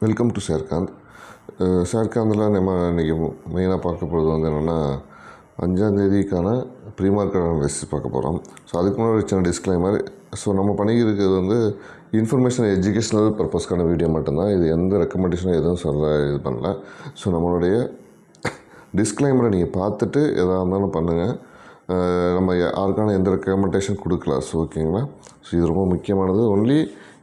Welcome to ஷேர்காந்த். ஷேர்காந்தில் நம்ம இன்றைக்கி மெயினாக பார்க்க போகிறது வந்து என்னென்னா 5ஆந்தேதிக்கான ப்ரீ மார்க்கெட் அனாலிசிஸ் பார்க்க போகிறோம். ஸோ அதுக்கு முன்னாடி சின்ன டிஸ்க்ளைமர். ஸோ நம்ம பண்ணிக்கிறது வந்து இன்ஃபர்மேஷன் எஜுகேஷ்னல் பர்பஸ்க்கான வீடியோ மட்டும்தான். இது எந்த ரெக்கமெண்டேஷனும் எதுவும் இது பண்ணல. ஸோ நம்மளுடைய டிஸ்க்ளைமரை நீங்கள் பார்த்துட்டு எதாக இருந்தாலும் பண்ணுங்கள். நம்ம யாருக்கான எந்த ரெக்கமெண்டேஷன் கொடுக்கல. ஸோ ஓகேங்களா. ஸோ இது ரொம்ப முக்கியமானது. ஒன்லி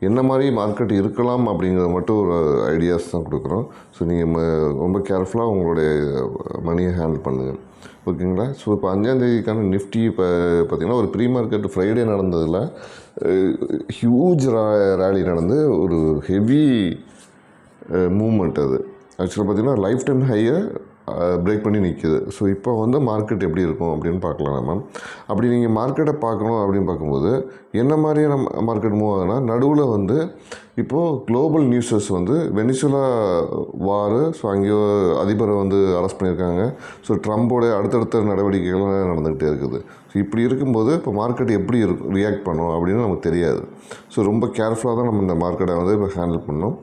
என்ன மாதிரி மார்க்கெட் இருக்கலாம் அப்படிங்கிறத மட்டும் ஒரு ஐடியாஸ் தான் கொடுக்குறோம். ஸோ நீங்கள் ரொம்ப கேர்ஃபுல்லாக உங்களுடைய மணியை ஹேண்டில் பண்ணுங்கள். ஓகேங்களா. ஸோ இப்போ 5ஆந்தேதிக்கான நிஃப்டி இப்போ பார்த்திங்கன்னா ஒரு ப்ரீ மார்க்கெட் ஃப்ரைடே நடந்ததில் ஹியூஜ் ரேலி நடந்து ஒரு ஹெவி மூமெண்ட். அது ஆக்சுவலாக பார்த்திங்கன்னா லைஃப் டைம் ஹையை பிரேக் பண்ணி நிற்கிது. ஸோ இப்போ வந்து மார்க்கெட் எப்படி இருக்கும் அப்படின்னு பார்க்கலாம். நம்ம அப்படி நீங்கள் மார்க்கெட்டை பார்க்கணும் அப்படின்னு பார்க்கும்போது என்ன மாதிரியான மார்க்கெட் மூவ் ஆகுனா, நடுவில் வந்து இப்போது குளோபல் நியூஸஸ் வந்து வெனிசுலா வார். ஸோ அங்கேயோ அதிபரை வந்து அரெஸ்ட் பண்ணியிருக்காங்க. ஸோ ட்ரம்போடைய அடுத்தடுத்த நடவடிக்கைகள்லாம் நடந்துக்கிட்டே இருக்குது. ஸோ இப்படி இருக்கும்போது இப்போ மார்க்கெட் எப்படி ரியாக்ட் பண்ணும் அப்படின்னு நமக்கு தெரியாது. ஸோ ரொம்ப கேர்ஃபுல்லாக தான் நம்ம இந்த மார்க்கெட்டை வந்து இப்போ ஹேண்டில் பண்ணணும்.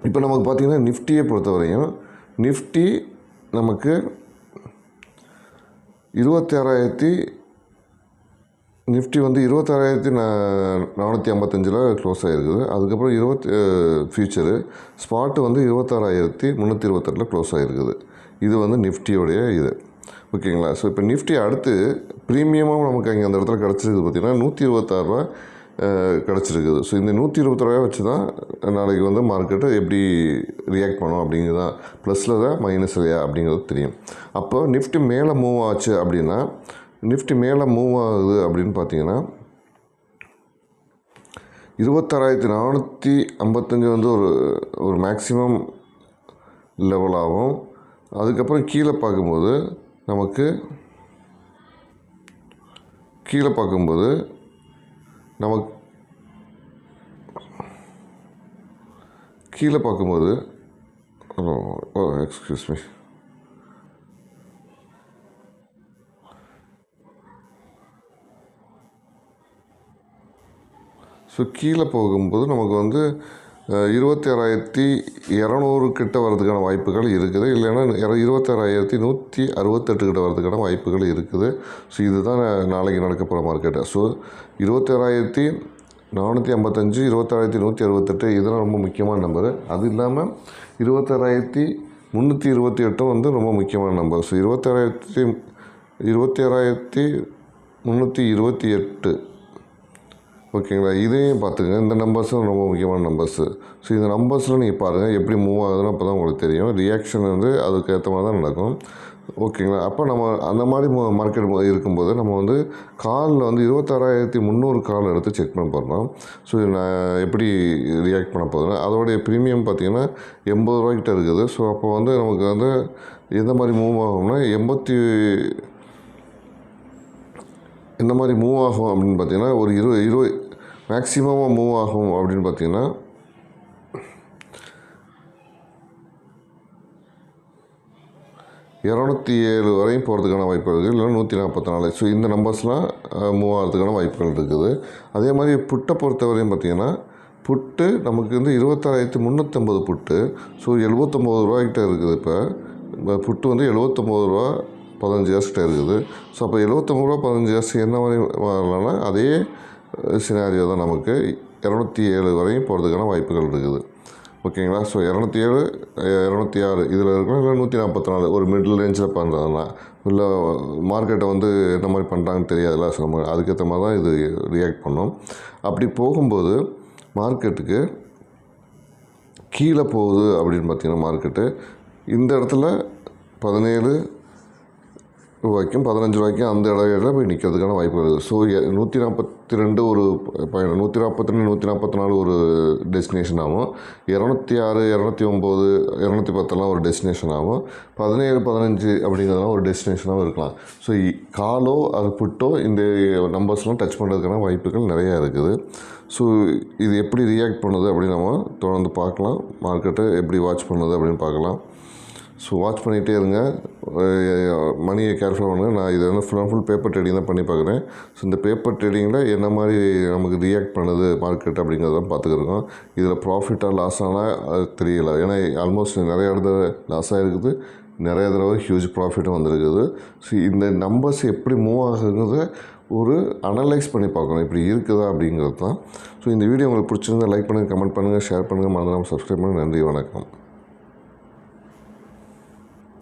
இப்போ நமக்கு பார்த்திங்கன்னா நிஃப்டியை பொறுத்தவரையும் நிஃப்டி நமக்கு 26,000 நிஃப்டி வந்து 26,455 க்ளோஸ் ஆகிருக்குது. அதுக்கப்புறம் ஃபியூச்சரு ஸ்பாட்டு வந்து 26,328 க்ளோஸ் ஆகிருக்குது. இது வந்து நிஃப்டியோடைய இது. ஓகேங்களா. ஸோ இப்போ நிஃப்டி அடுத்து ப்ரீமியமாக நமக்கு அங்கே அந்த இடத்துல கிடச்சிருக்குது பார்த்திங்கன்னா 126 கிடச்சிருக்குது. ஸோ இந்த 126 வச்சு தான் நாளைக்கு வந்து மார்க்கெட்டு எப்படி ரியாக்ட் பண்ணும் அப்படிங்கிறது தான், ப்ளஸில் தான் மைனஸ்லையா அப்படிங்கிறது தெரியும். அப்போ நிஃப்டி மேலே மூவ் ஆச்சு அப்படின்னா, நிஃப்டி மேலே மூவ் ஆகுது அப்படின்னு பார்த்தீங்கன்னா 26,455 வந்து ஒரு மேக்ஸிமம் லெவலாகும். அதுக்கப்புறம் கீழே பார்க்கும்போது நமக்கு எக்ஸ்கியூஸ் மீ. ஸோ கீழே போகும்போது நமக்கு வந்து 26,200 கிட்ட வர்றதுக்கான வாய்ப்புகள் இருக்குது. இல்லைன்னா 26,168 கிட்ட வர்றதுக்கான வாய்ப்புகள் இருக்குது. ஸோ இதுதான் நாளைக்கு நடக்க போகிற மார்க்கெட்டு. ஸோ 26,455, 26,168 இதெல்லாம் ரொம்ப முக்கியமான நம்பரு. அது இல்லாமல் 26,328 வந்து ரொம்ப முக்கியமான நம்பர். ஸோ 26,328 ஓகேங்களா. இதையும் பார்த்துங்க. இந்த நம்பர்ஸும் ரொம்ப முக்கியமான நம்பர்ஸு. ஸோ இந்த நம்பர்ஸில் நீங்கள் பாருங்கள் எப்படி மூவ் ஆகுதுன்னு அப்போ தான் உங்களுக்கு தெரியும். ரியாக்ஷன் வந்து அதுக்கு ஏற்ற மாதிரி தான் நடக்கும். ஓகேங்களா. அப்போ நம்ம அந்த மாதிரி மார்க்கெட் இருக்கும்போது நம்ம வந்து காலில் வந்து 26,300 கால் எடுத்து செக் பண்ண போகிறோம். ஸோ நான் எப்படி ரியாக்ட் பண்ண போகிறேன். அதோடைய ப்ரீமியம் பார்த்திங்கன்னா 80 ரூபாய்க்கிட்ட இருக்குது. ஸோ அப்போ வந்து நமக்கு வந்து எந்த மாதிரி மூவ் ஆகும்னா எந்த மாதிரி மூவ் ஆகும் அப்படின்னு பார்த்திங்கன்னா ஒரு 20 மேக்ஸிமமாக மூவ் ஆகும் அப்படின்னு பார்த்திங்கன்னா 207 வரையும் போகிறதுக்கான வாய்ப்புகள் இருக்குது. இல்லைன்னா 144. ஸோ இந்த நம்பர்ஸ்லாம் மூவ் ஆகிறதுக்கான வாய்ப்புகள் இருக்குது. அதே மாதிரி புட்டை பொறுத்தவரையும் பார்த்திங்கன்னா புட்டு நமக்கு வந்து 26,350 புட்டு. ஸோ 79 ரூபாய்க்கிட்ட இருக்குது. இப்போ புட்டு வந்து 79 ரூபா 15 காசுகிட்ட இருக்குது. ஸோ அப்போ 79 ரூபா 15 காசு என்ன மாதிரி வரலாம்னா அதே சினாரியோ தான். நமக்கு 207 வரையும் போகிறதுக்கான வாய்ப்புகள் இருக்குது. ஓகேங்களா. ஸோ 207, 206 இதில் இருக்கணும். இல்லை 144 ஒரு மிடில் ரேஞ்சில் பண்ணுறதுனா, இல்லை மார்க்கெட்டை வந்து என்ன மாதிரி பண்ணுறாங்கன்னு தெரியாதுல்ல. ஸோ நம்ம அதுக்கேற்ற மாதிரி தான் இது ரியாக்ட் பண்ணோம். அப்படி போகும்போது மார்க்கெட்டுக்கு கீழே போகுது அப்படின்னு பார்த்திங்கன்னா மார்க்கெட்டு இந்த இடத்துல 17 ரூபாய்க்கும் 15 ரூபாய்க்கும் அந்த இடத்துல போய் நிற்கிறதுக்கான வாய்ப்பு இருக்குது. ஸோ 142 ஒரு பயணம், 142, 144 ஒரு டெஸ்டினேஷன் ஆகும். 206, 209, 210 ஒரு டெஸ்டினேஷன் ஆகும். 17, 15 அப்படிங்கிறதுலாம் ஒரு டெஸ்டினேஷனாகவும் இருக்கலாம். ஸோ காலோ அது புட்டோ இந்த நம்பர்ஸ்லாம் டச் பண்ணுறதுக்கான வாய்ப்புகள் நிறையா இருக்குது. ஸோ இது எப்படி ரியாக்ட் பண்ணுது அப்படின்னு நம்ம தொடர்ந்து பார்க்கலாம். மார்க்கெட்டை எப்படி வாட்ச் பண்ணுது அப்படின்னு பார்க்கலாம். ஸோ வாட்ச் பண்ணிகிட்டே இருங்க, மணியை கேர்ஃபுல்லாக பண்ணுங்கள். நான் இதை வந்து full and full paper trading தான் பண்ணி பார்க்குறேன். ஸோ இந்த பேப்பர் ட்ரேடிங்கில் என்ன மாதிரி நமக்கு ரியாக்ட் பண்ணுது மார்க்கெட் அப்படிங்கிறதான் பார்த்துக்கிருக்கோம். இதில் ப்ராஃபிட்டாக லாஸ் ஆனால் அது தெரியல. ஏன்னா ஆல்மோஸ்ட் நிறைய இடத்துல லாஸ் ஆகிருக்குது, நிறைய தடவை ஹியூஜ் ப்ராஃபிட்டும் வந்திருக்குது. ஸோ இந்த நம்பர்ஸ் எப்படி மூவ் ஆகுங்கிறத ஒரு அனலைஸ் பண்ணி பார்க்கணும், இப்படி இருக்குதா அப்படிங்கிறது தான். ஸோ இந்த வீடியோ உங்களுக்கு பிடிச்சிருந்தா லைக் பண்ணுங்கள், கமெண்ட் பண்ணுங்கள், ஷேர் பண்ணுங்கள், மறந்துடாமல் சப்ஸ்கிரைப் பண்ணுங்கள். நன்றி, வணக்கம்.